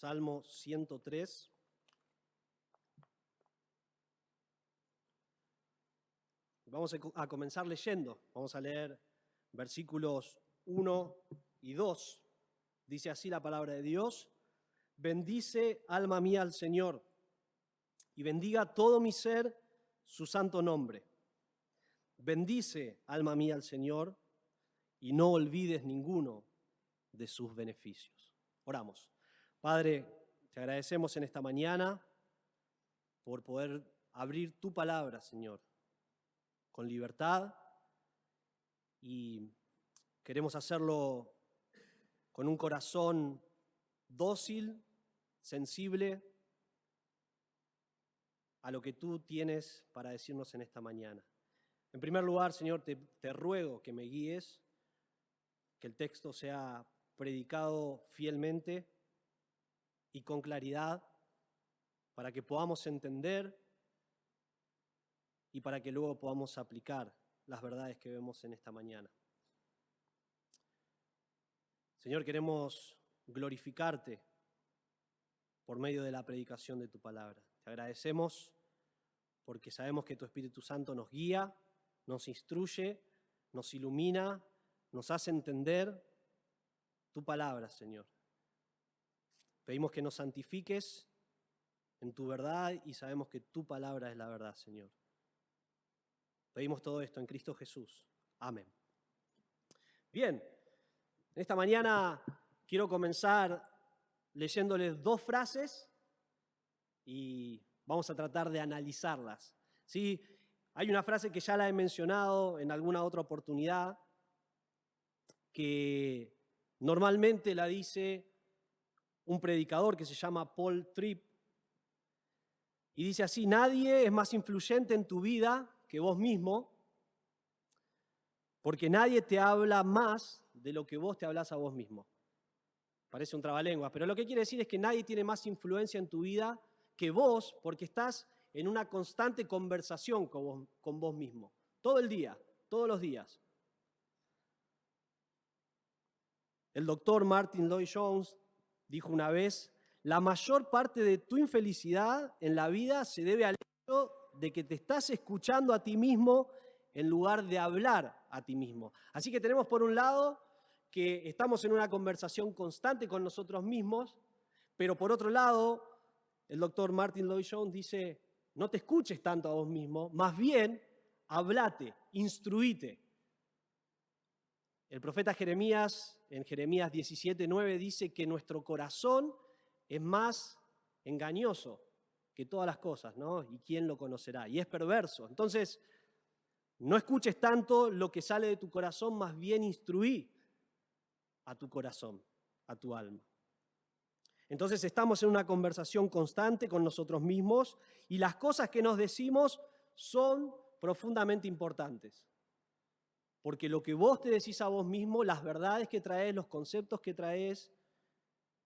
Salmo 103. Vamos a comenzar leyendo. Vamos a leer versículos 1 y 2. Dice así la palabra de Dios: bendice, alma mía, al Señor, y bendiga todo mi ser su santo nombre. Bendice, alma mía, al Señor, y no olvides ninguno de sus beneficios. Oramos. Padre, te agradecemos en esta mañana por poder abrir tu palabra, Señor, con libertad, y queremos hacerlo con un corazón dócil, sensible a lo que tú tienes para decirnos en esta mañana. En primer lugar, Señor, te ruego que me guíes, que el texto sea predicado fielmente y con claridad, para que podamos entender y para que luego podamos aplicar las verdades que vemos en esta mañana. Señor, queremos glorificarte por medio de la predicación de tu palabra. Te agradecemos porque sabemos que tu Espíritu Santo nos guía, nos instruye, nos ilumina, nos hace entender tu palabra, Señor. Pedimos que nos santifiques en tu verdad y sabemos que tu palabra es la verdad, Señor. Pedimos todo esto en Cristo Jesús. Amén. Bien, esta mañana quiero comenzar leyéndoles dos frases y vamos a tratar de analizarlas. ¿Sí? Hay una frase que ya la he mencionado en alguna otra oportunidad, que normalmente la dice un predicador que se llama Paul Tripp, y dice así: nadie es más influyente en tu vida que vos mismo, porque nadie te habla más de lo que vos te hablás a vos mismo. Parece un trabalenguas, pero lo que quiere decir es que nadie tiene más influencia en tu vida que vos, porque estás en una constante conversación con vos mismo, todo el día, todos los días. El doctor Martin Lloyd-Jones dijo una vez: la mayor parte de tu infelicidad en la vida se debe al hecho de que te estás escuchando a ti mismo en lugar de hablar a ti mismo. Así que tenemos por un lado que estamos en una conversación constante con nosotros mismos, pero por otro lado, el doctor Martin Lloyd-Jones dice: no te escuches tanto a vos mismo, más bien hablate, instruíte. El profeta Jeremías, en Jeremías 17:9, dice que nuestro corazón es más engañoso que todas las cosas, ¿no? ¿Y quién lo conocerá? Y es perverso. Entonces, no escuches tanto lo que sale de tu corazón, más bien instruí a tu corazón, a tu alma. Entonces estamos en una conversación constante con nosotros mismos y las cosas que nos decimos son profundamente importantes. Porque lo que vos te decís a vos mismo, las verdades que traes, los conceptos que traes,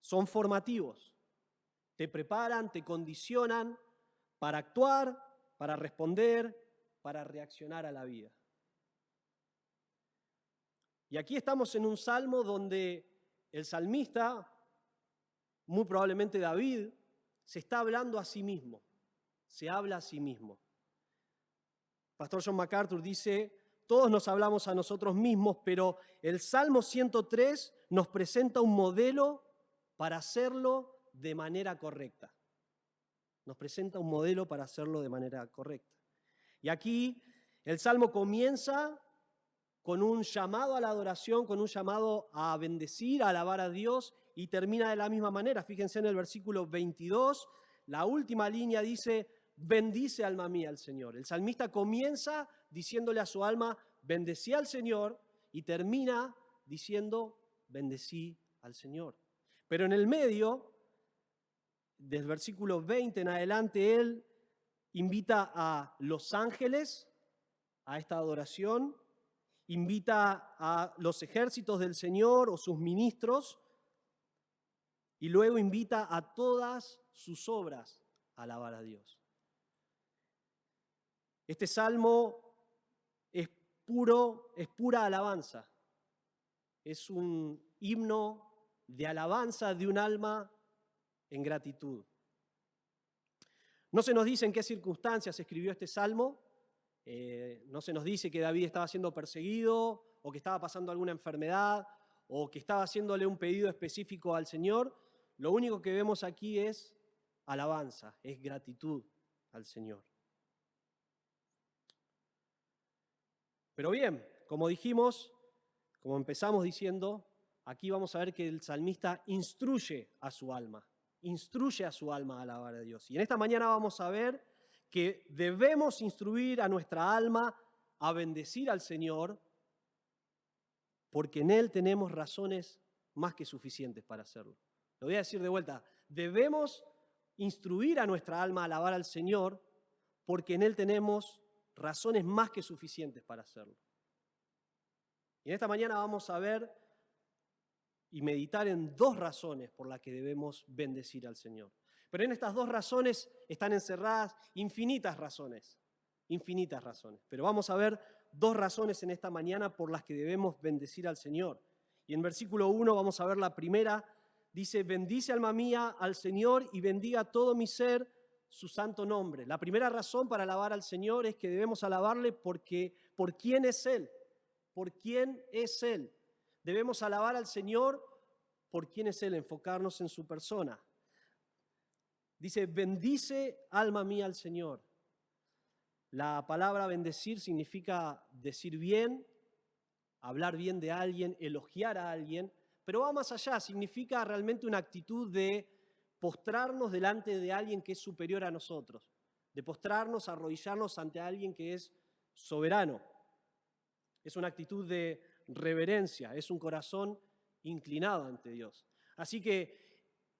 son formativos. Te preparan, te condicionan para actuar, para responder, para reaccionar a la vida. Y aquí estamos en un salmo donde el salmista, muy probablemente David, se está hablando a sí mismo, se habla a sí mismo. Pastor John MacArthur dice: todos nos hablamos a nosotros mismos, pero el Salmo 103 nos presenta un modelo para hacerlo de manera correcta. Nos presenta un modelo para hacerlo de manera correcta. Y aquí el Salmo comienza con un llamado a la adoración, con un llamado a bendecir, a alabar a Dios, y termina de la misma manera. Fíjense en el versículo 22, la última línea dice: bendice, alma mía, al Señor. El salmista comienza diciéndole a su alma: bendecí al Señor, y termina diciendo: bendecí al Señor. Pero en el medio, del versículo 20 en adelante, él invita a los ángeles a esta adoración, invita a los ejércitos del Señor o sus ministros, y luego invita a todas sus obras a alabar a Dios. Este salmo es pura alabanza. Es un himno de alabanza de un alma en gratitud. No se nos dice en qué circunstancias se escribió este salmo, no se nos dice que David estaba siendo perseguido o que estaba pasando alguna enfermedad o que estaba haciéndole un pedido específico al Señor. Lo único que vemos aquí es alabanza, es gratitud al Señor. Pero bien, como dijimos, como empezamos diciendo, aquí vamos a ver que el salmista instruye a su alma a alabar a Dios. Y en esta mañana vamos a ver que debemos instruir a nuestra alma a bendecir al Señor, porque en Él tenemos razones más que suficientes para hacerlo. Lo voy a decir de vuelta, debemos instruir a nuestra alma a alabar al Señor, porque en Él tenemos razones más que suficientes para hacerlo. Y en esta mañana vamos a ver y meditar en dos razones por las que debemos bendecir al Señor. Pero en estas dos razones están encerradas infinitas razones. Pero vamos a ver dos razones en esta mañana por las que debemos bendecir al Señor. Y en versículo 1 vamos a ver la primera. Dice, bendice alma mía al Señor y bendiga todo mi ser su santo nombre. La primera razón para alabar al Señor es que debemos alabarle por quién es Él. ¿Por quién es Él? Debemos alabar al Señor por quién es Él, enfocarnos en su persona. Dice, bendice alma mía al Señor. La palabra bendecir significa decir bien, hablar bien de alguien, elogiar a alguien, pero va más allá, significa realmente una actitud de postrarnos delante de alguien que es superior a nosotros, de postrarnos, arrodillarnos ante alguien que es soberano. Es una actitud de reverencia, es un corazón inclinado ante Dios. Así que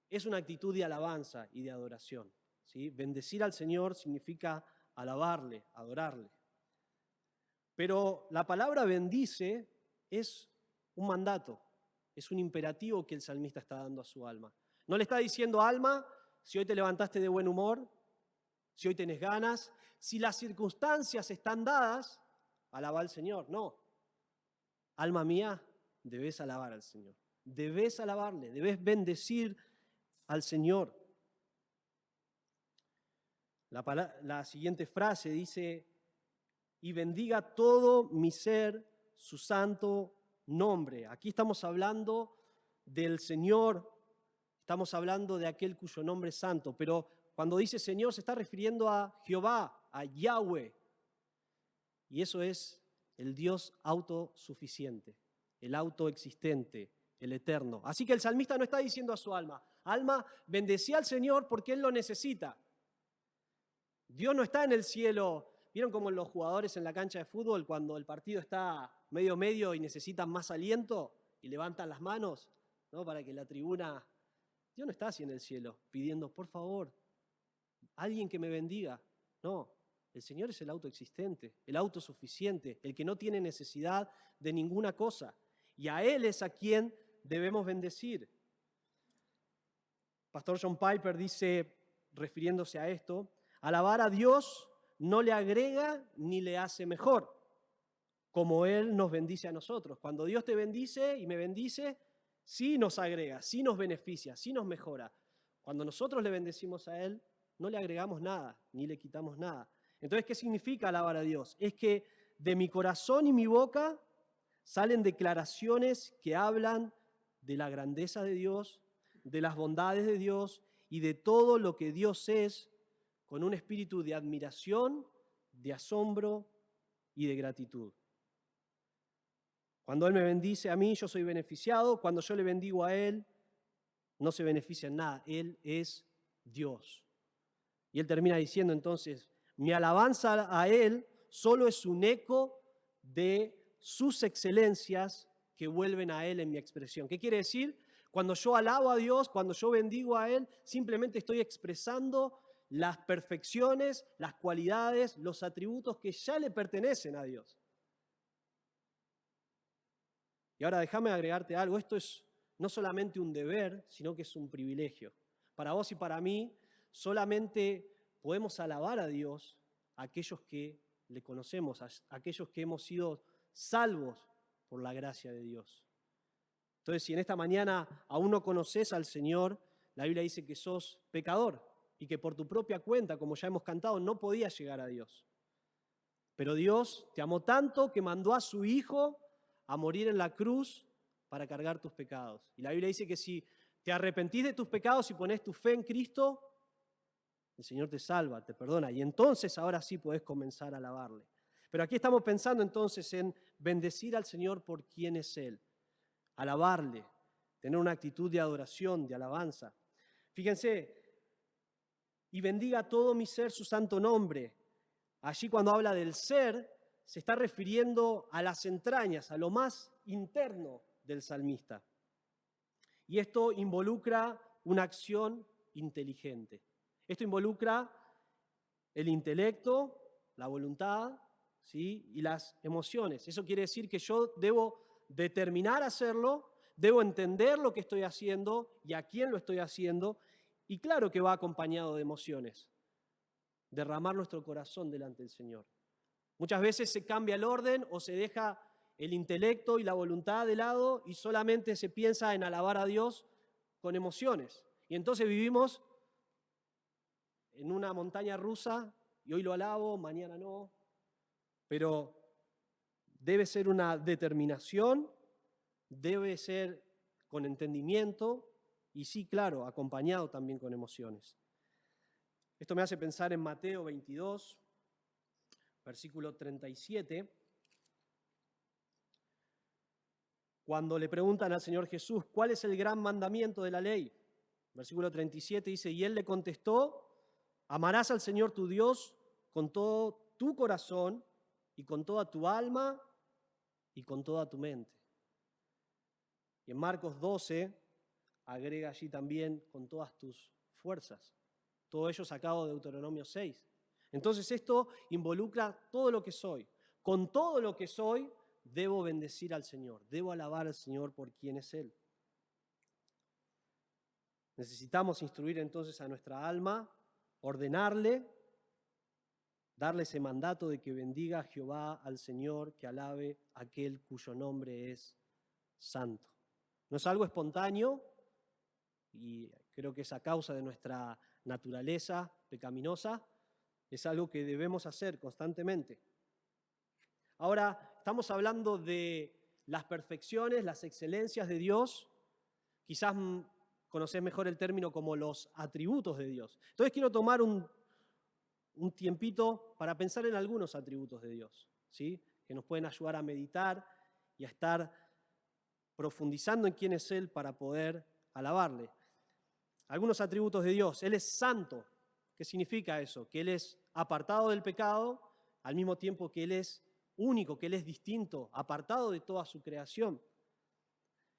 es una actitud de alabanza y de adoración, ¿sí? Bendecir al Señor significa alabarle, adorarle. Pero la palabra bendice es un mandato, es un imperativo que el salmista está dando a su alma. No le está diciendo, alma, si hoy te levantaste de buen humor, si hoy tenés ganas, si las circunstancias están dadas, alaba al Señor. No. Alma mía, debes alabar al Señor. Debes alabarle, debes bendecir al Señor. La siguiente frase dice, y bendiga todo mi ser su santo nombre. Aquí estamos hablando del Señor, estamos hablando de aquel cuyo nombre es santo, pero cuando dice Señor se está refiriendo a Jehová, a Yahweh. Y eso es el Dios autosuficiente, el autoexistente, el eterno. Así que el salmista no está diciendo a su alma, alma, bendecí al Señor porque Él lo necesita. Dios no está en el cielo. ¿Vieron cómo los jugadores en la cancha de fútbol, cuando el partido está medio y necesitan más aliento y levantan las manos, ¿no? Para que la tribuna... Dios no está así en el cielo, pidiendo, por favor, alguien que me bendiga. No, el Señor es el autoexistente, el autosuficiente, el que no tiene necesidad de ninguna cosa. Y a Él es a quien debemos bendecir. Pastor John Piper dice, refiriéndose a esto, alabar a Dios no le agrega ni le hace mejor, como Él nos bendice a nosotros. Cuando Dios te bendice y me bendice, sí nos agrega, sí nos beneficia, sí nos mejora. Cuando nosotros le bendecimos a Él, no le agregamos nada, ni le quitamos nada. Entonces, ¿qué significa alabar a Dios? Es que de mi corazón y mi boca salen declaraciones que hablan de la grandeza de Dios, de las bondades de Dios y de todo lo que Dios es, con un espíritu de admiración, de asombro y de gratitud. Cuando Él me bendice a mí, yo soy beneficiado. Cuando yo le bendigo a Él, no se beneficia en nada. Él es Dios. Y Él termina diciendo entonces, mi alabanza a Él solo es un eco de sus excelencias que vuelven a Él en mi expresión. ¿Qué quiere decir? Cuando yo alabo a Dios, cuando yo bendigo a Él, simplemente estoy expresando las perfecciones, las cualidades, los atributos que ya le pertenecen a Dios. Y ahora déjame agregarte algo, esto es no solamente un deber, sino que es un privilegio. Para vos y para mí, solamente podemos alabar a Dios a aquellos que le conocemos, a aquellos que hemos sido salvos por la gracia de Dios. Entonces, si en esta mañana aún no conoces al Señor, la Biblia dice que sos pecador y que por tu propia cuenta, como ya hemos cantado, no podías llegar a Dios. Pero Dios te amó tanto que mandó a su Hijo a morir en la cruz para cargar tus pecados. Y la Biblia dice que si te arrepentís de tus pecados y pones tu fe en Cristo, el Señor te salva, te perdona. Y entonces ahora sí podés comenzar a alabarle. Pero aquí estamos pensando entonces en bendecir al Señor por quien es Él. Alabarle, tener una actitud de adoración, de alabanza. Fíjense, y bendiga todo mi ser su santo nombre. Allí cuando habla del ser, se está refiriendo a las entrañas, a lo más interno del salmista. Y esto involucra una acción inteligente. Esto involucra el intelecto, la voluntad, ¿sí? Y las emociones. Eso quiere decir que yo debo determinar hacerlo, debo entender lo que estoy haciendo y a quién lo estoy haciendo, y claro que va acompañado de emociones. Derramar nuestro corazón delante del Señor. Muchas veces se cambia el orden o se deja el intelecto y la voluntad de lado y solamente se piensa en alabar a Dios con emociones. Y entonces vivimos en una montaña rusa y hoy lo alabo, mañana no. Pero debe ser una determinación, debe ser con entendimiento y sí, claro, acompañado también con emociones. Esto me hace pensar en Mateo 22, versículo 37, cuando le preguntan al Señor Jesús, ¿cuál es el gran mandamiento de la ley? Versículo 37 dice, y él le contestó, amarás al Señor tu Dios con todo tu corazón y con toda tu alma y con toda tu mente. Y en Marcos 12 agrega allí también con todas tus fuerzas. Todo ello sacado de Deuteronomio 6. Entonces esto involucra todo lo que soy. Con todo lo que soy, debo bendecir al Señor, debo alabar al Señor por quien es Él. Necesitamos instruir entonces a nuestra alma, ordenarle, darle ese mandato de que bendiga a Jehová, al Señor, que alabe a aquel cuyo nombre es santo. No es algo espontáneo y creo que es a causa de nuestra naturaleza pecaminosa, es algo que debemos hacer constantemente. Ahora, estamos hablando de las perfecciones, las excelencias de Dios. Quizás conocés mejor el término como los atributos de Dios. Entonces quiero tomar un tiempito para pensar en algunos atributos de Dios, ¿sí? Que nos pueden ayudar a meditar y a estar profundizando en quién es Él para poder alabarle. Algunos atributos de Dios. Él es santo. ¿Qué significa eso? Que Él es apartado del pecado, al mismo tiempo que Él es único, que Él es distinto, apartado de toda su creación.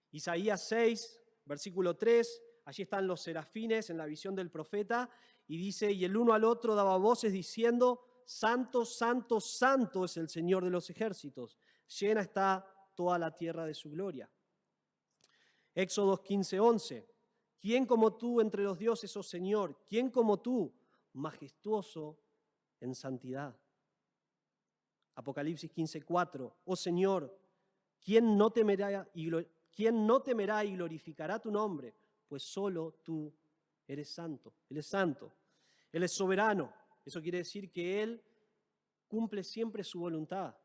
Isaías 6, versículo 3, allí están los serafines en la visión del profeta, y dice, y el uno al otro daba voces diciendo, santo, santo, santo es el Señor de los ejércitos, llena está toda la tierra de su gloria. Éxodo 15, 11, ¿quién como tú entre los dioses, oh Señor? ¿Quién como tú, majestuoso en santidad? Apocalipsis 15, 4, oh Señor, ¿quién no temerá y glorificará tu nombre? Pues solo tú eres santo. Él es santo. Él es soberano. Eso quiere decir que Él cumple siempre su voluntad.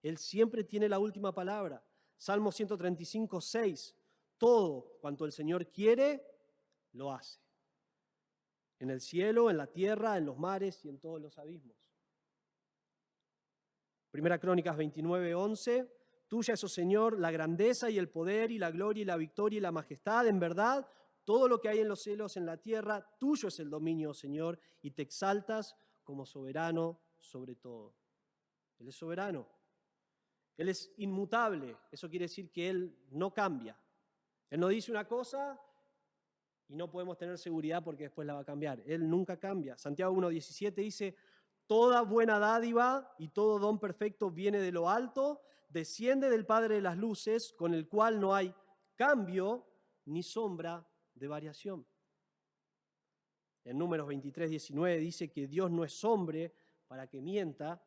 Él siempre tiene la última palabra. Salmo 135, 6. Todo cuanto el Señor quiere, lo hace. En el cielo, en la tierra, en los mares y en todos los abismos. Primera Crónicas 29, 11. Tuya es, oh Señor, la grandeza y el poder y la gloria y la victoria y la majestad. En verdad, todo lo que hay en los cielos, en la tierra, tuyo es el dominio, oh Señor, y te exaltas como soberano sobre todo. Él es soberano. Él es inmutable. Eso quiere decir que Él no cambia. Él no dice una cosa y no podemos tener seguridad porque después la va a cambiar. Él nunca cambia. Santiago 1:17 dice, toda buena dádiva y todo don perfecto viene de lo alto, desciende del Padre de las luces, con el cual no hay cambio ni sombra de variación. En Números 23:19 dice que Dios no es hombre para que mienta,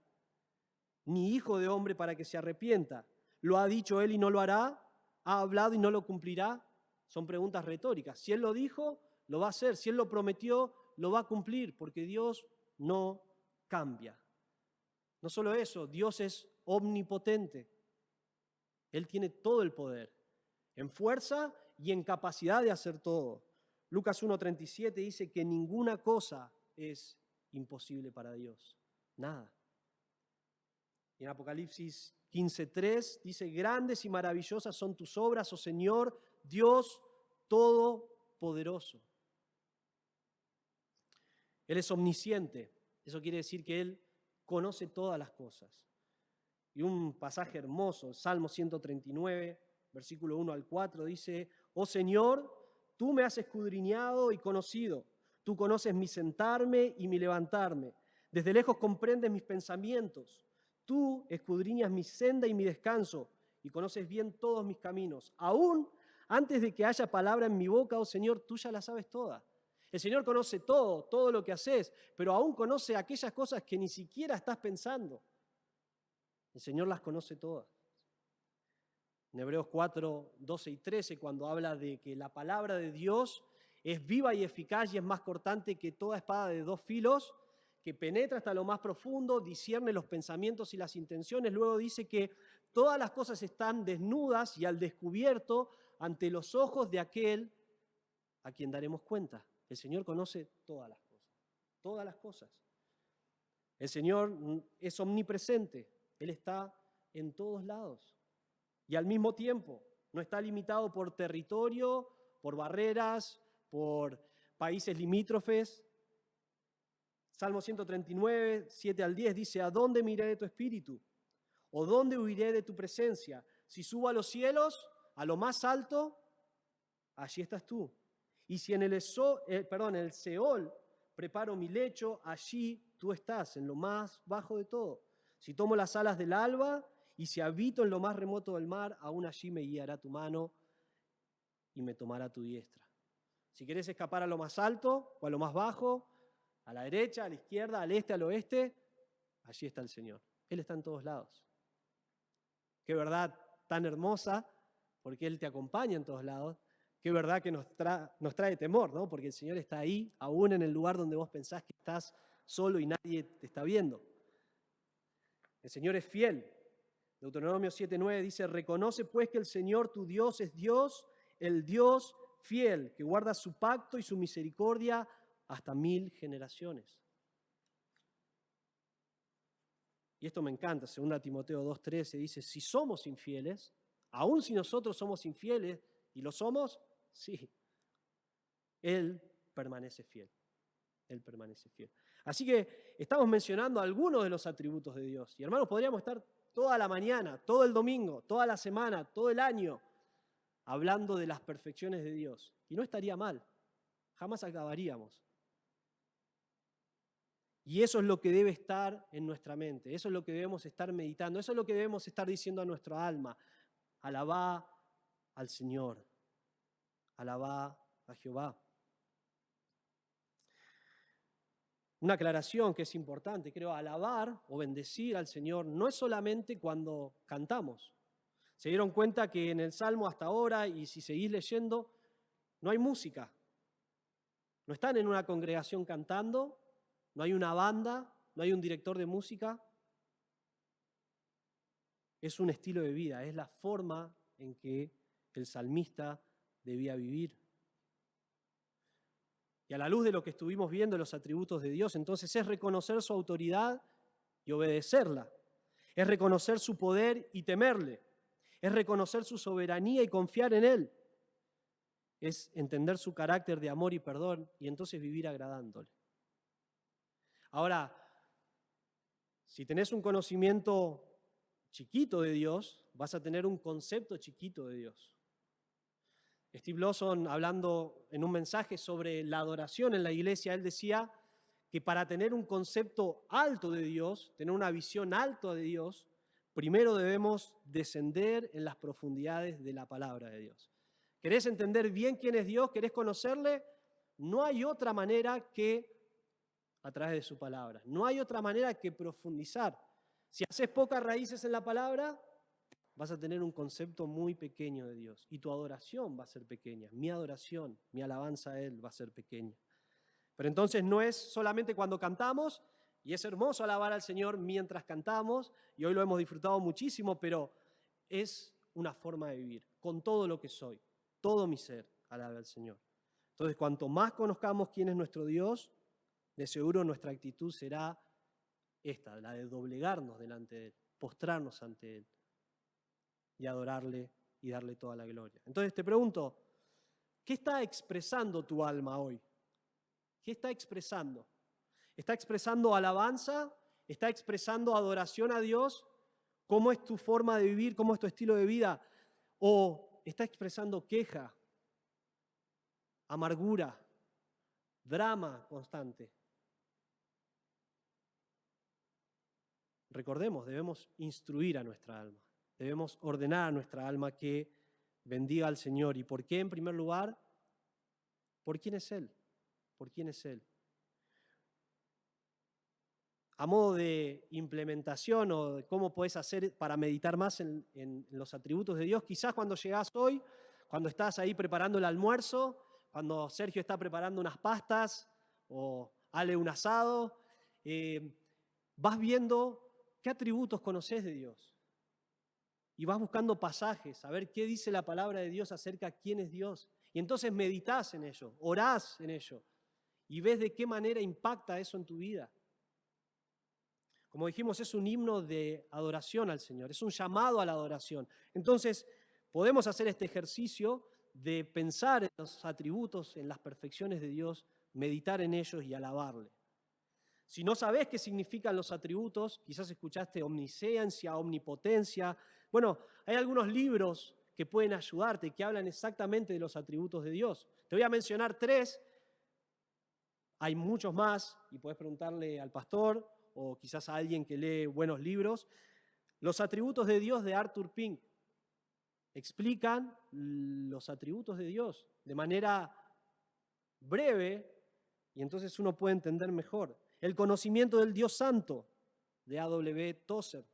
ni hijo de hombre para que se arrepienta. ¿Lo ha dicho Él y no lo hará? ¿Ha hablado y no lo cumplirá? Son preguntas retóricas. Si Él lo dijo, lo va a hacer. Si Él lo prometió, lo va a cumplir, porque Dios no cambia. No solo eso, Dios es omnipotente. Él tiene todo el poder, en fuerza y en capacidad de hacer todo. Lucas 1:37 dice que ninguna cosa es imposible para Dios. Nada. Y en Apocalipsis 15:3 dice, grandes y maravillosas son tus obras, oh Señor, Dios Todopoderoso. Él es omnisciente. Eso quiere decir que Él conoce todas las cosas. Y un pasaje hermoso, Salmo 139, versículo 1 al 4, dice, oh Señor, tú me has escudriñado y conocido. Tú conoces mi sentarme y mi levantarme. Desde lejos comprendes mis pensamientos. Tú escudriñas mi senda y mi descanso y conoces bien todos mis caminos. Aún antes de que haya palabra en mi boca, oh Señor, tú ya la sabes toda. El Señor conoce todo lo que haces, pero aún conoce aquellas cosas que ni siquiera estás pensando. El Señor las conoce todas. En Hebreos 4, 12 y 13, cuando habla de que la palabra de Dios es viva y eficaz y es más cortante que toda espada de dos filos, que penetra hasta lo más profundo, discierne los pensamientos y las intenciones. Luego dice que todas las cosas están desnudas y al descubierto ante los ojos de aquel a quien daremos cuenta. El Señor conoce todas las cosas, todas las cosas. El Señor es omnipresente, Él está en todos lados. Y al mismo tiempo no está limitado por territorio, por barreras, por países limítrofes. Salmo 139, 7 al 10 dice, ¿a dónde miré de tu espíritu? ¿O dónde huiré de tu presencia? Si subo a los cielos, a lo más alto, allí estás tú. Y si en el Seol preparo mi lecho, allí tú estás, en lo más bajo de todo. Si tomo las alas del alba y si habito en lo más remoto del mar, aún allí me guiará tu mano y me tomará tu diestra. Si querés escapar a lo más alto o a lo más bajo, a la derecha, a la izquierda, al este, al oeste, allí está el Señor. Él está en todos lados. Qué verdad tan hermosa, porque Él te acompaña en todos lados. Qué verdad que nos trae temor, ¿no? Porque el Señor está ahí, aún en el lugar donde vos pensás que estás solo y nadie te está viendo. El Señor es fiel. Deuteronomio 7:9 dice, reconoce pues que el Señor tu Dios es Dios, el Dios fiel, que guarda su pacto y su misericordia hasta 1000 generaciones. Y esto me encanta, 2 Timoteo 2:13 dice, si somos infieles, aun si nosotros somos infieles, y lo somos, sí, Él permanece fiel. Él permanece fiel. Así que estamos mencionando algunos de los atributos de Dios. Y hermanos, podríamos estar toda la mañana, todo el domingo, toda la semana, todo el año, hablando de las perfecciones de Dios. Y no estaría mal, jamás acabaríamos. Y eso es lo que debe estar en nuestra mente, eso es lo que debemos estar meditando, eso es lo que debemos estar diciendo a nuestra alma. Alabá al Señor, alabá a Jehová. Una aclaración que es importante, creo, alabar o bendecir al Señor no es solamente cuando cantamos. Se dieron cuenta que en el Salmo hasta ahora, y si seguís leyendo, no hay música. No están en una congregación cantando, no hay una banda, no hay un director de música. Es un estilo de vida, es la forma en que el salmista debía vivir. Y a la luz de lo que estuvimos viendo, los atributos de Dios, entonces es reconocer su autoridad y obedecerla. Es reconocer su poder y temerle. Es reconocer su soberanía y confiar en Él. Es entender su carácter de amor y perdón y entonces vivir agradándole. Ahora, si tenés un conocimiento chiquito de Dios, vas a tener un concepto chiquito de Dios. Steve Lawson, hablando en un mensaje sobre la adoración en la iglesia, él decía que para tener un concepto alto de Dios, tener una visión alta de Dios, primero debemos descender en las profundidades de la palabra de Dios. ¿Querés entender bien quién es Dios? ¿Querés conocerle? No hay otra manera que a través de su palabra. No hay otra manera que profundizar. Si haces pocas raíces en la palabra, vas a tener un concepto muy pequeño de Dios y tu adoración va a ser pequeña. Mi adoración, mi alabanza a Él va a ser pequeña. Pero entonces no es solamente cuando cantamos, y es hermoso alabar al Señor mientras cantamos, y hoy lo hemos disfrutado muchísimo, pero es una forma de vivir, con todo lo que soy, todo mi ser, alabe al Señor. Entonces, cuanto más conozcamos quién es nuestro Dios, de seguro nuestra actitud será esta, la de doblegarnos delante de Él, postrarnos ante Él y adorarle y darle toda la gloria. Entonces te pregunto, ¿qué está expresando tu alma hoy? ¿Qué está expresando? ¿Está expresando alabanza? ¿Está expresando adoración a Dios? ¿Cómo es tu forma de vivir? ¿Cómo es tu estilo de vida? ¿O está expresando queja, amargura, drama constante? Recordemos, debemos instruir a nuestra alma. Debemos ordenar a nuestra alma que bendiga al Señor. ¿Y por qué? En primer lugar, ¿por quién es Él? ¿Por quién es Él? A modo de implementación o de cómo puedes hacer para meditar más en los atributos de Dios, quizás cuando llegás hoy, cuando estás ahí preparando el almuerzo, cuando Sergio está preparando unas pastas o Ale un asado, vas viendo qué atributos conoces de Dios. Y vas buscando pasajes, a ver qué dice la palabra de Dios acerca de quién es Dios. Y entonces meditas en ello, orás en ello, y ves de qué manera impacta eso en tu vida. Como dijimos, es un himno de adoración al Señor, es un llamado a la adoración. Entonces, podemos hacer este ejercicio de pensar en los atributos, en las perfecciones de Dios, meditar en ellos y alabarle. Si no sabés qué significan los atributos, quizás escuchaste omnisciencia, omnipotencia. Bueno, hay algunos libros que pueden ayudarte, que hablan exactamente de los atributos de Dios. Te voy a mencionar 3. Hay muchos más, y puedes preguntarle al pastor o quizás a alguien que lee buenos libros. Los atributos de Dios de Arthur Pink explican los atributos de Dios de manera breve y entonces uno puede entender mejor. El conocimiento del Dios Santo de A.W. Tozer.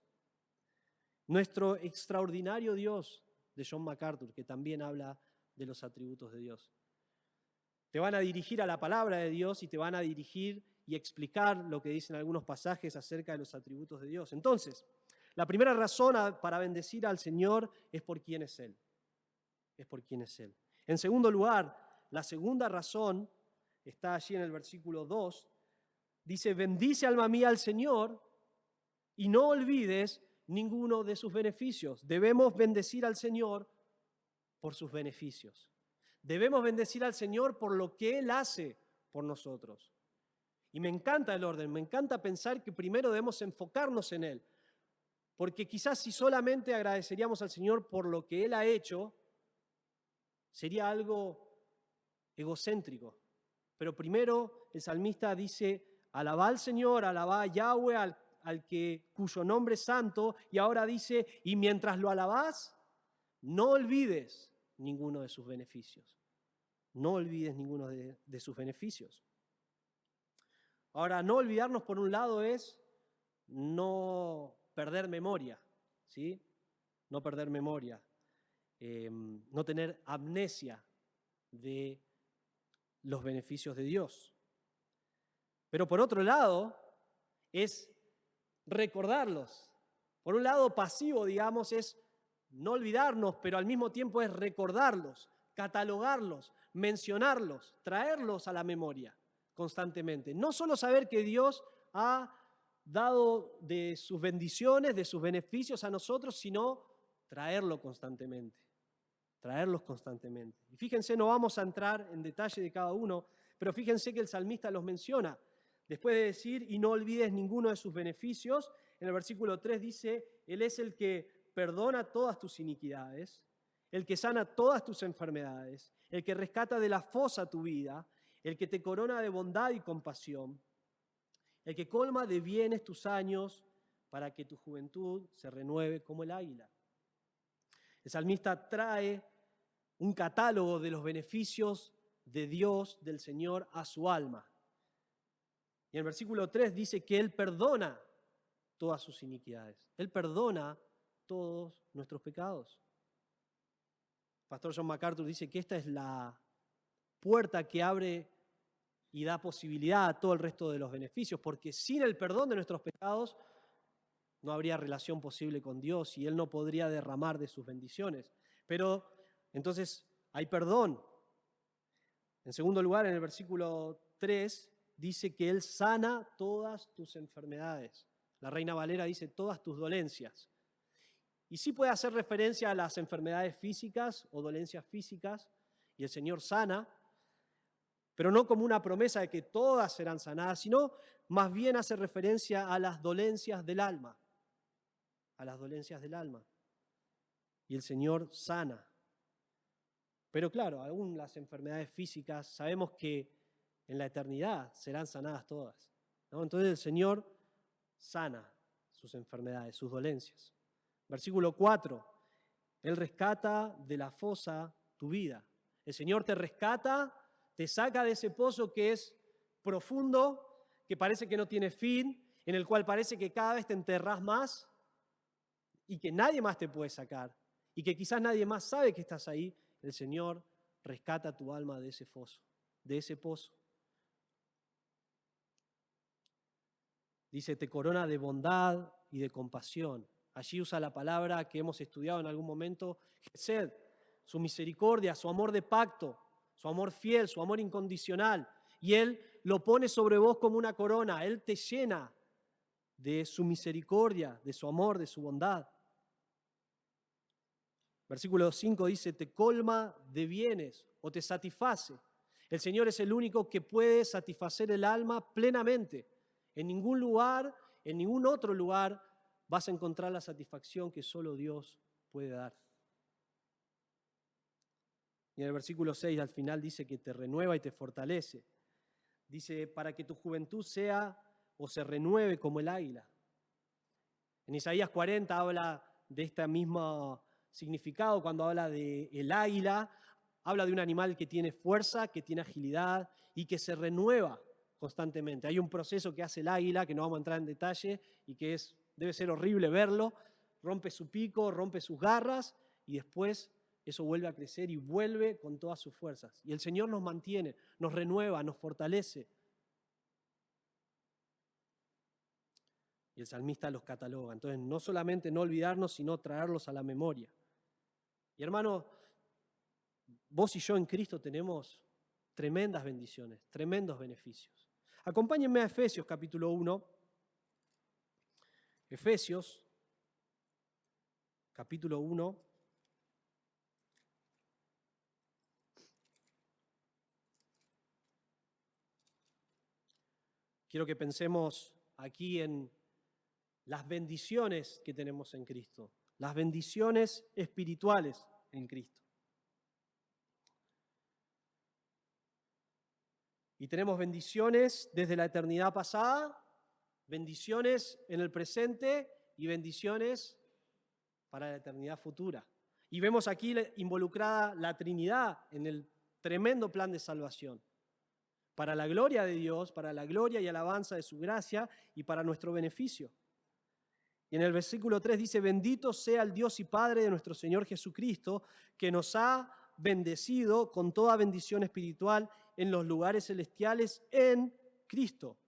Nuestro extraordinario Dios de John MacArthur, que también habla de los atributos de Dios. Te van a dirigir a la palabra de Dios y te van a dirigir y explicar lo que dicen algunos pasajes acerca de los atributos de Dios. Entonces, la primera razón para bendecir al Señor es por quién es Él. Es por quién es Él. En segundo lugar, la segunda razón está allí en el versículo 2. Dice, bendice alma mía al Señor y no olvides ninguno de sus beneficios. Debemos bendecir al Señor por sus beneficios. Debemos bendecir al Señor por lo que Él hace por nosotros. Y me encanta el orden, me encanta pensar que primero debemos enfocarnos en Él. Porque quizás si solamente agradeceríamos al Señor por lo que Él ha hecho, sería algo egocéntrico. Pero primero el salmista dice, alabá al Señor, alabá a Yahweh, cuyo nombre es santo, y ahora dice, y mientras lo alabás, no olvides ninguno de sus beneficios. No olvides ninguno de sus beneficios. Ahora, no olvidarnos por un lado es no perder memoria, ¿sí? No perder memoria, no tener amnesia de los beneficios de Dios. Pero por otro lado, es recordarlos. Por un lado, pasivo, digamos, es no olvidarnos, pero al mismo tiempo es recordarlos, catalogarlos, mencionarlos, traerlos a la memoria constantemente. No solo saber que Dios ha dado de sus bendiciones, de sus beneficios a nosotros, sino traerlo constantemente. Traerlos constantemente. Y fíjense, no vamos a entrar en detalle de cada uno, pero fíjense que el salmista los menciona. Después de decir, y no olvides ninguno de sus beneficios, en el versículo 3 dice, Él es el que perdona todas tus iniquidades, el que sana todas tus enfermedades, el que rescata de la fosa tu vida, el que te corona de bondad y compasión, el que colma de bienes tus años para que tu juventud se renueve como el águila. El salmista trae un catálogo de los beneficios de Dios, del Señor, a su alma. Y en el versículo 3 dice que Él perdona todas sus iniquidades. Él perdona todos nuestros pecados. Pastor John MacArthur dice que esta es la puerta que abre y da posibilidad a todo el resto de los beneficios, porque sin el perdón de nuestros pecados no habría relación posible con Dios y Él no podría derramar de sus bendiciones. Pero entonces hay perdón. En segundo lugar, en el versículo 3, dice que Él sana todas tus enfermedades. La Reina Valera dice todas tus dolencias. Y sí puede hacer referencia a las enfermedades físicas o dolencias físicas, y el Señor sana, pero no como una promesa de que todas serán sanadas, sino más bien hace referencia a las dolencias del alma, a las dolencias del alma. Y el Señor sana. Pero claro, aún las enfermedades físicas sabemos que en la eternidad serán sanadas todas, ¿no? Entonces el Señor sana sus enfermedades, sus dolencias. Versículo 4, Él rescata de la fosa tu vida. El Señor te rescata, te saca de ese pozo que es profundo, que parece que no tiene fin, en el cual parece que cada vez te enterrás más y que nadie más te puede sacar y que quizás nadie más sabe que estás ahí. El Señor rescata tu alma de ese foso, de ese pozo. Dice, te corona de bondad y de compasión. Allí usa la palabra que hemos estudiado en algún momento, Gesed, su misericordia, su amor de pacto, su amor fiel, su amor incondicional. Y Él lo pone sobre vos como una corona. Él te llena de su misericordia, de su amor, de su bondad. Versículo 5 dice, te colma de bienes o te satisface. El Señor es el único que puede satisfacer el alma plenamente. En ningún lugar, en ningún otro lugar vas a encontrar la satisfacción que solo Dios puede dar. Y en el versículo 6 al final dice que te renueva y te fortalece. Dice, para que tu juventud sea o se renueve como el águila. En Isaías 40 habla de este mismo significado cuando habla de el águila. Habla de un animal que tiene fuerza, que tiene agilidad y que se renueva constantemente. Hay un proceso que hace el águila, que no vamos a entrar en detalle, y que debe ser horrible verlo. Rompe su pico, rompe sus garras y después eso vuelve a crecer y vuelve con todas sus fuerzas. Y el Señor nos mantiene, nos renueva, nos fortalece. Y el salmista los cataloga. Entonces, no solamente no olvidarnos, sino traerlos a la memoria. Y hermano, vos y yo en Cristo tenemos tremendas bendiciones, tremendos beneficios. Acompáñenme a Efesios capítulo 1. Efesios capítulo 1. Quiero que pensemos aquí en las bendiciones que tenemos en Cristo, las bendiciones espirituales en Cristo. Y tenemos bendiciones desde la eternidad pasada, bendiciones en el presente y bendiciones para la eternidad futura. Y vemos aquí involucrada la Trinidad en el tremendo plan de salvación, para la gloria de Dios, para la gloria y alabanza de su gracia y para nuestro beneficio. Y en el versículo 3 dice, bendito sea el Dios y Padre de nuestro Señor Jesucristo, que nos ha bendecido con toda bendición espiritual en los lugares celestiales en Cristo.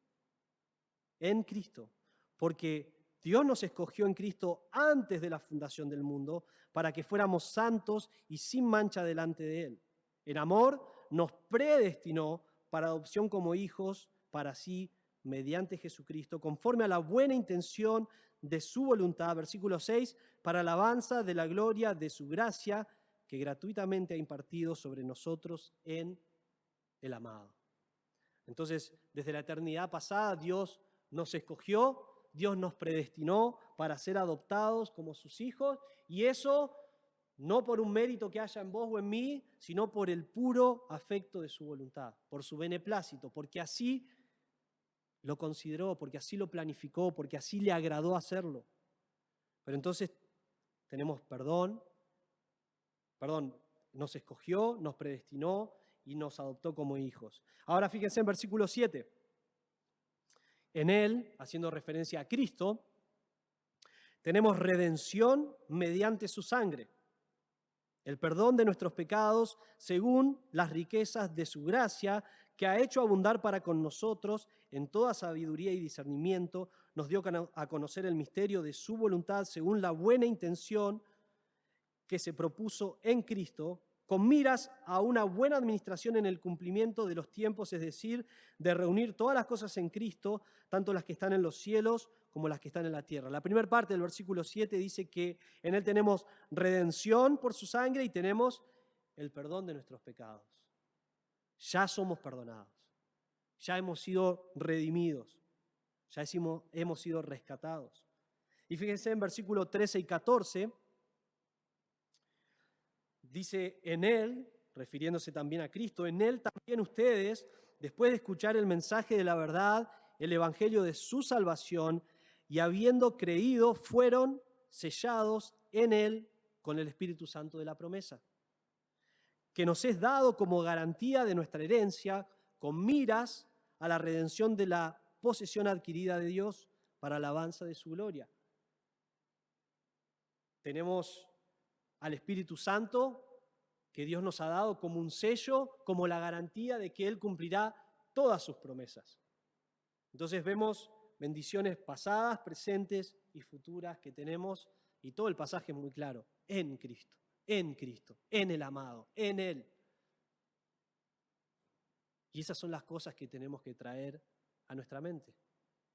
En Cristo. Porque Dios nos escogió en Cristo antes de la fundación del mundo para que fuéramos santos y sin mancha delante de Él. En amor nos predestinó para adopción como hijos para sí mediante Jesucristo, conforme a la buena intención de su voluntad, versículo 6, para alabanza de la gloria de su gracia que gratuitamente ha impartido sobre nosotros en el amado. Entonces, desde la eternidad pasada, Dios nos escogió, Dios nos predestinó para ser adoptados como sus hijos, y eso no por un mérito que haya en vos o en mí, sino por el puro afecto de su voluntad, por su beneplácito, porque así lo consideró, porque así lo planificó, porque así le agradó hacerlo. Pero entonces tenemos perdón, nos escogió, nos predestinó y nos adoptó como hijos. Ahora fíjense en versículo 7. En Él, haciendo referencia a Cristo, Tenemos redención mediante su sangre, el perdón de nuestros pecados según las riquezas de su gracia, que ha hecho abundar para con nosotros en toda sabiduría y discernimiento, nos dio a conocer el misterio de su voluntad según la buena intención que se propuso en Cristo, con miras a una buena administración en el cumplimiento de los tiempos, es decir, de reunir todas las cosas en Cristo, tanto las que están en los cielos como las que están en la tierra. La primera parte del versículo 7 dice que en Él tenemos redención por su sangre y tenemos el perdón de nuestros pecados. Ya somos perdonados, ya hemos sido redimidos, ya hemos sido rescatados. Y fíjense en versículo 13 y 14, dice en Él, refiriéndose también a Cristo, en Él también ustedes, después de escuchar el mensaje de la verdad, el evangelio de su salvación, y habiendo creído, fueron sellados en Él con el Espíritu Santo de la promesa, que nos es dado como garantía de nuestra herencia, con miras a la redención de la posesión adquirida de Dios para alabanza de su gloria. Tenemos al Espíritu Santo que Dios nos ha dado como un sello, como la garantía de que Él cumplirá todas sus promesas. Entonces vemos bendiciones pasadas, presentes y futuras que tenemos, y todo el pasaje es muy claro, en Cristo, en el amado, en Él. Y esas son las cosas que tenemos que traer a nuestra mente.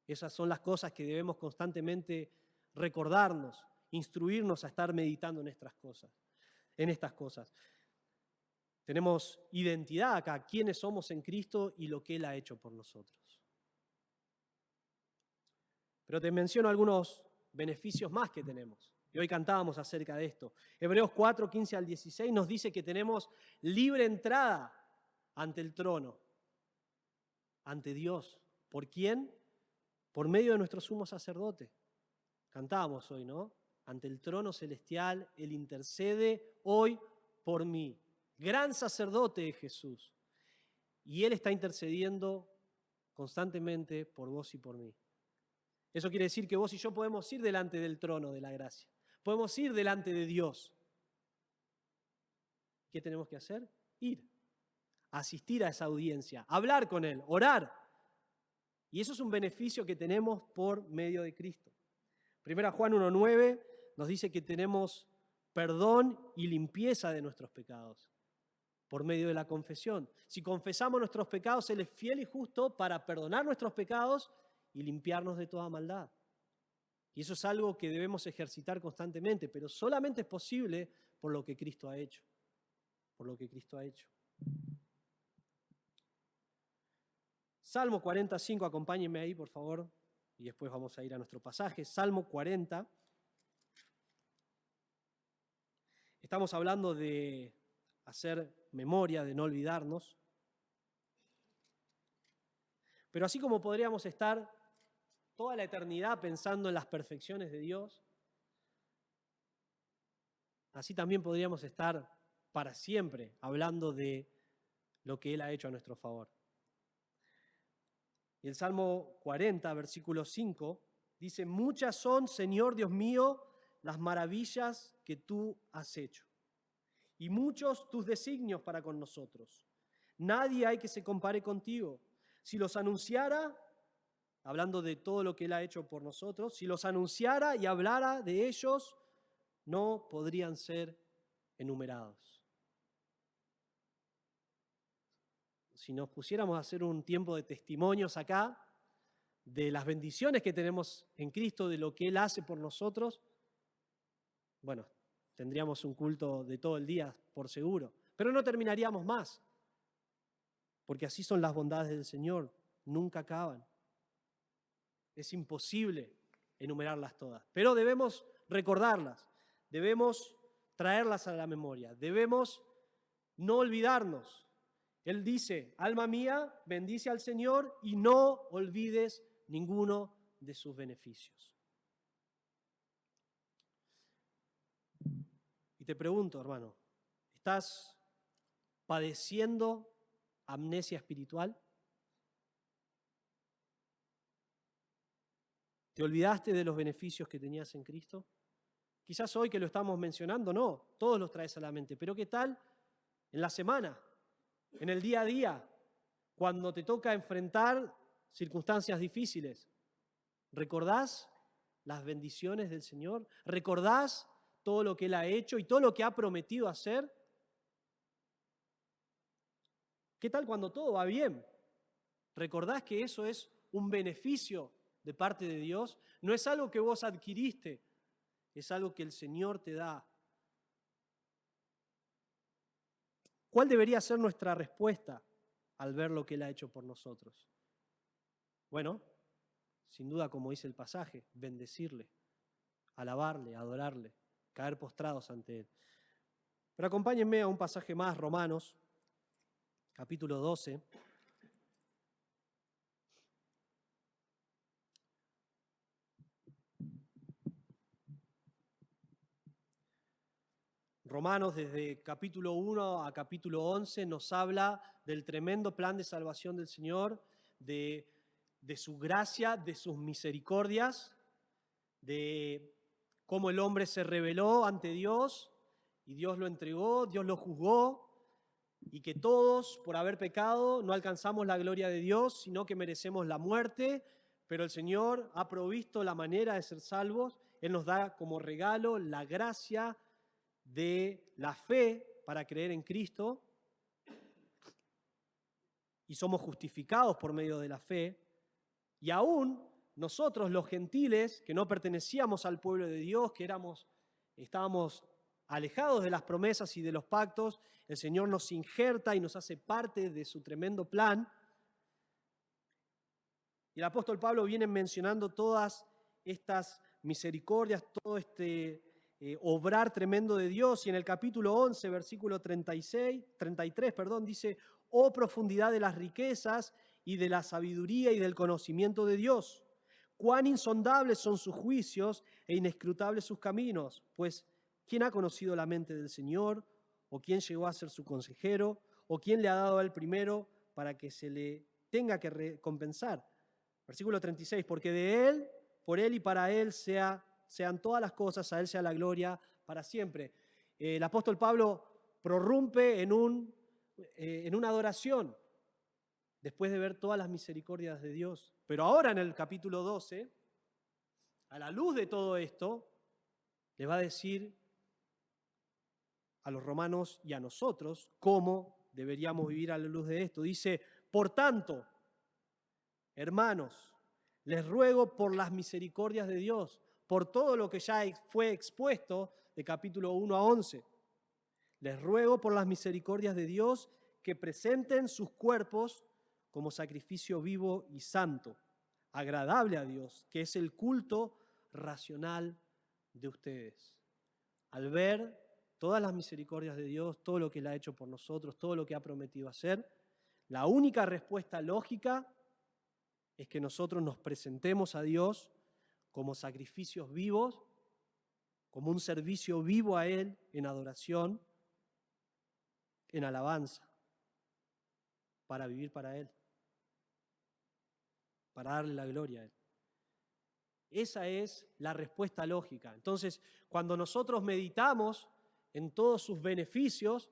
Esas son las cosas que debemos constantemente recordarnos, instruirnos a estar meditando en estas cosas. Tenemos identidad acá, quiénes somos en Cristo y lo que Él ha hecho por nosotros. Pero te menciono algunos beneficios más que tenemos. Y hoy cantábamos acerca de esto. Hebreos 4, 15 al 16 nos dice que tenemos libre entrada ante el trono, ante Dios. ¿Por quién? Por medio de nuestro sumo sacerdote. Cantábamos hoy, ¿no? Ante el trono celestial, Él intercede hoy por mí. Gran sacerdote es Jesús. Y Él está intercediendo constantemente por vos y por mí. Eso quiere decir que vos y yo podemos ir delante del trono de la gracia. Podemos ir delante de Dios. ¿Qué tenemos que hacer? Ir. Asistir a esa audiencia, hablar con Él, orar. Y eso es un beneficio que tenemos por medio de Cristo. 1 Juan 1:9 nos dice que tenemos perdón y limpieza de nuestros pecados por medio de la confesión. Si confesamos nuestros pecados, Él es fiel y justo para perdonar nuestros pecados y limpiarnos de toda maldad. Y eso es algo que debemos ejercitar constantemente, pero solamente es posible por lo que Cristo ha hecho. Por lo que Cristo ha hecho. Salmo 45, acompáñenme ahí, por favor, y después vamos a ir a nuestro pasaje. Salmo 40. Estamos hablando de hacer memoria, de no olvidarnos. Pero así como podríamos estar toda la eternidad pensando en las perfecciones de Dios, así también podríamos estar para siempre hablando de lo que Él ha hecho a nuestro favor. Y el Salmo 40, versículo 5, dice: muchas son, Señor Dios mío, las maravillas que tú has hecho, y muchos tus designios para con nosotros. Nadie hay que se compare contigo. Si los anunciara, hablando de todo lo que Él ha hecho por nosotros, si los anunciara y hablara de ellos, no podrían ser enumerados. Si nos pusiéramos a hacer un tiempo de testimonios acá, de las bendiciones que tenemos en Cristo, de lo que Él hace por nosotros, bueno, tendríamos un culto de todo el día, por seguro, pero no terminaríamos más, porque así son las bondades del Señor, nunca acaban. Es imposible enumerarlas todas, pero debemos recordarlas, debemos traerlas a la memoria, debemos no olvidarnos. Él dice: alma mía, bendice al Señor y no olvides ninguno de sus beneficios. Y te pregunto, hermano, ¿estás padeciendo amnesia espiritual? ¿Te olvidaste de los beneficios que tenías en Cristo? Quizás hoy que lo estamos mencionando, no, todos los traes a la mente, pero ¿qué tal en la semana, en el día a día, cuando te toca enfrentar circunstancias difíciles? ¿Recordás las bendiciones del Señor? ¿Recordás todo lo que Él ha hecho y todo lo que ha prometido hacer? ¿Qué tal cuando todo va bien? ¿Recordás que eso es un beneficio de parte de Dios? No es algo que vos adquiriste, es algo que el Señor te da. ¿Cuál debería ser nuestra respuesta al ver lo que Él ha hecho por nosotros? Bueno, sin duda, como dice el pasaje, bendecirle, alabarle, adorarle, caer postrados ante Él. Pero acompáñenme a un pasaje más, Romanos, capítulo 12. Romanos, desde capítulo 1 a capítulo 11, nos habla del tremendo plan de salvación del Señor, de su gracia, de sus misericordias, de cómo el hombre se rebeló ante Dios y Dios lo entregó, Dios lo juzgó, y que todos, por haber pecado, no alcanzamos la gloria de Dios, sino que merecemos la muerte, pero el Señor ha provisto la manera de ser salvos. Él nos da como regalo la gracia de la fe para creer en Cristo, y somos justificados por medio de la fe, y aún nosotros los gentiles, que no pertenecíamos al pueblo de Dios, que estábamos alejados de las promesas y de los pactos, el Señor nos injerta y nos hace parte de su tremendo plan. Y el apóstol Pablo viene mencionando todas estas misericordias, todo este obrar tremendo de Dios, y en el capítulo 11, versículo 33, dice: «Oh profundidad de las riquezas y de la sabiduría y del conocimiento de Dios, cuán insondables son sus juicios e inescrutables sus caminos, pues ¿quién ha conocido la mente del Señor? ¿O quién llegó a ser su consejero? ¿O quién le ha dado al primero para que se le tenga que recompensar?» Versículo 36, «Porque de Él, por Él y para Él sean todas las cosas, a Él sea la gloria para siempre». El apóstol Pablo prorrumpe en una adoración después de ver todas las misericordias de Dios. Pero ahora en el capítulo 12, a la luz de todo esto, le va a decir a los romanos y a nosotros cómo deberíamos vivir a la luz de esto. Dice: «Por tanto, hermanos, les ruego por las misericordias de Dios», por todo lo que ya fue expuesto de capítulo 1 a 11. «Les ruego por las misericordias de Dios que presenten sus cuerpos como sacrificio vivo y santo, agradable a Dios, que es el culto racional de ustedes». Al ver todas las misericordias de Dios, todo lo que Él ha hecho por nosotros, todo lo que ha prometido hacer, la única respuesta lógica es que nosotros nos presentemos a Dios como sacrificios vivos, como un servicio vivo a Él en adoración, en alabanza, para vivir para Él, para darle la gloria a Él. Esa es la respuesta lógica. Entonces, cuando nosotros meditamos en todos sus beneficios,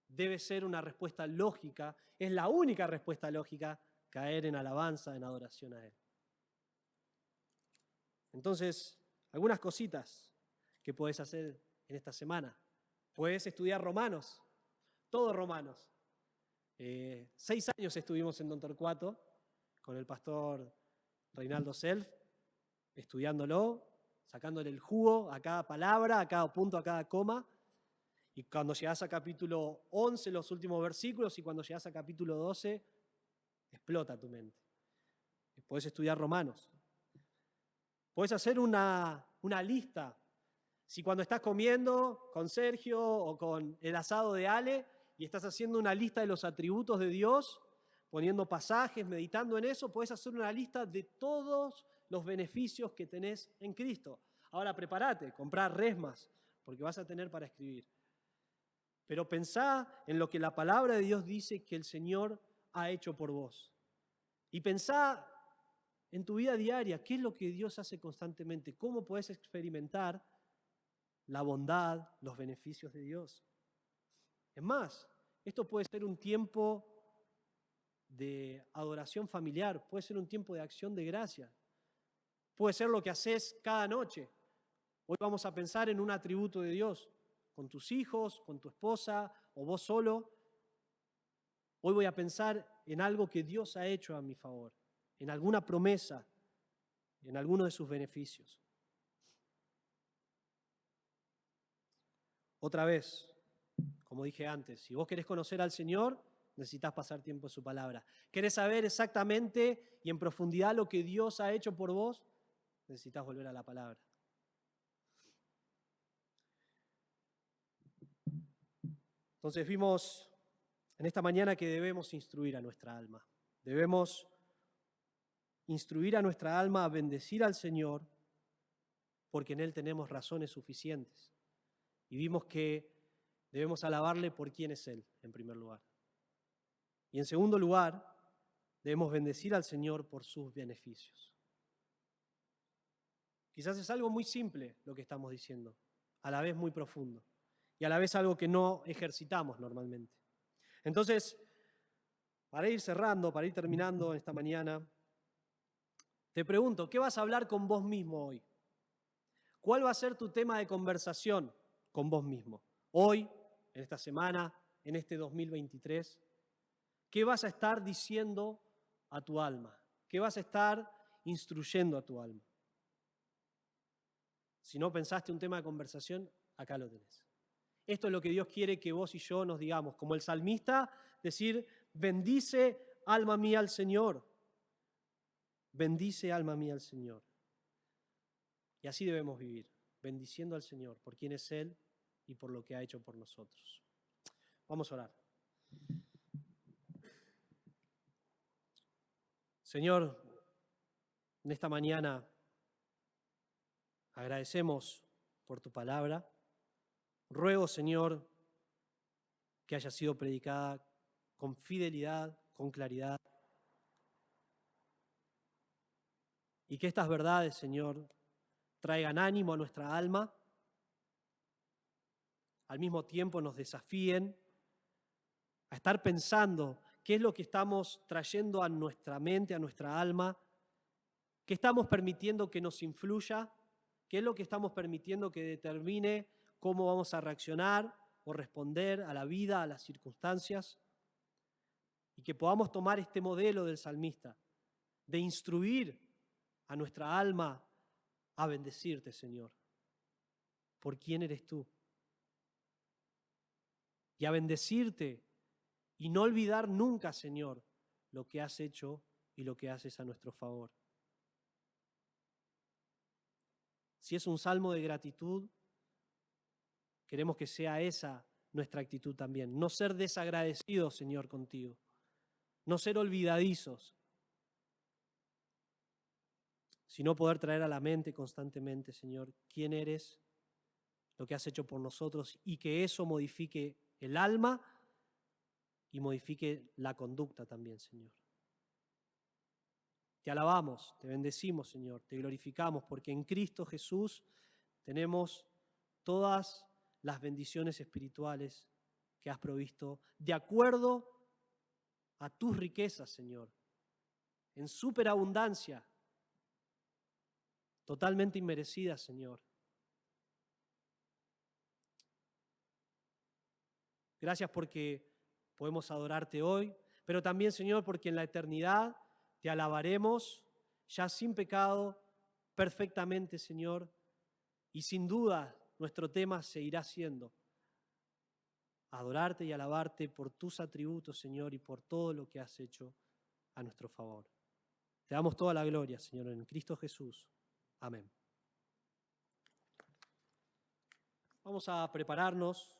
debe ser una respuesta lógica, es la única respuesta lógica, caer en alabanza, en adoración a Él. Entonces, algunas cositas que puedes hacer en esta semana. Puedes estudiar Romanos, todos Romanos. 6 años estuvimos en Don Torcuato con el pastor Reinaldo Self, estudiándolo, sacándole el jugo a cada palabra, a cada punto, a cada coma. Y cuando llegas a capítulo 11, los últimos versículos, y cuando llegas a capítulo 12, explota tu mente. Puedes estudiar Romanos. Puedes hacer una lista. Si cuando estás comiendo con Sergio o con el asado de Ale y estás haciendo una lista de los atributos de Dios, poniendo pasajes, meditando en eso, puedes hacer una lista de todos los beneficios que tenés en Cristo. Ahora prepárate, comprá resmas, porque vas a tener para escribir. Pero pensá en lo que la palabra de Dios dice que el Señor ha hecho por vos. Y pensá en tu vida diaria, ¿qué es lo que Dios hace constantemente? ¿Cómo puedes experimentar la bondad, los beneficios de Dios? Es más, esto puede ser un tiempo de adoración familiar, puede ser un tiempo de acción de gracia, puede ser lo que haces cada noche. Hoy vamos a pensar en un atributo de Dios, con tus hijos, con tu esposa o vos solo. Hoy voy a pensar en algo que Dios ha hecho a mi favor, en alguna promesa, en alguno de sus beneficios. Otra vez, como dije antes, si vos querés conocer al Señor, necesitas pasar tiempo en su palabra. ¿Querés saber exactamente y en profundidad lo que Dios ha hecho por vos? Necesitas volver a la palabra. Entonces vimos en esta mañana que debemos instruir a nuestra alma. Debemos instruir a nuestra alma a bendecir al Señor porque en Él tenemos razones suficientes. Y vimos que debemos alabarle por quién es Él, en primer lugar. Y en segundo lugar, debemos bendecir al Señor por sus beneficios. Quizás es algo muy simple lo que estamos diciendo, a la vez muy profundo, y a la vez algo que no ejercitamos normalmente. Entonces, para ir cerrando, para ir terminando esta mañana, te pregunto, ¿qué vas a hablar con vos mismo hoy? ¿Cuál va a ser tu tema de conversación con vos mismo? Hoy, en esta semana, en este 2023, ¿qué vas a estar diciendo a tu alma? ¿Qué vas a estar instruyendo a tu alma? Si no pensaste un tema de conversación, acá lo tenés. Esto es lo que Dios quiere que vos y yo nos digamos, como el salmista, decir, bendice alma mía al Señor. Bendice alma mía al Señor. Y así debemos vivir, bendiciendo al Señor por quién es Él y por lo que ha hecho por nosotros. Vamos a orar. Señor, en esta mañana agradecemos por tu palabra. Ruego, Señor, que haya sido predicada con fidelidad, con claridad, y que estas verdades, Señor, traigan ánimo a nuestra alma, al mismo tiempo nos desafíen a estar pensando qué es lo que estamos trayendo a nuestra mente, a nuestra alma, qué estamos permitiendo que nos influya, qué es lo que estamos permitiendo que determine cómo vamos a reaccionar o responder a la vida, a las circunstancias, y que podamos tomar este modelo del salmista, de instruir a nuestra alma a bendecirte, Señor, por quién eres tú, y a bendecirte y no olvidar nunca, Señor, lo que has hecho y lo que haces a nuestro favor. Si es un salmo de gratitud, queremos que sea esa nuestra actitud también. No ser desagradecidos, Señor, contigo. No ser olvidadizos, sino poder traer a la mente constantemente, Señor, quién eres, lo que has hecho por nosotros, y que eso modifique el alma y modifique la conducta también, Señor. Te alabamos, te bendecimos, Señor, te glorificamos, porque en Cristo Jesús tenemos todas las bendiciones espirituales que has provisto de acuerdo a tus riquezas, Señor, en superabundancia, totalmente inmerecidas, Señor. Gracias porque podemos adorarte hoy, pero también, Señor, porque en la eternidad te alabaremos ya sin pecado, perfectamente, Señor, y sin duda nuestro tema seguirá siendo adorarte y alabarte por tus atributos, Señor, y por todo lo que has hecho a nuestro favor. Te damos toda la gloria, Señor, en Cristo Jesús. Amén. Vamos a prepararnos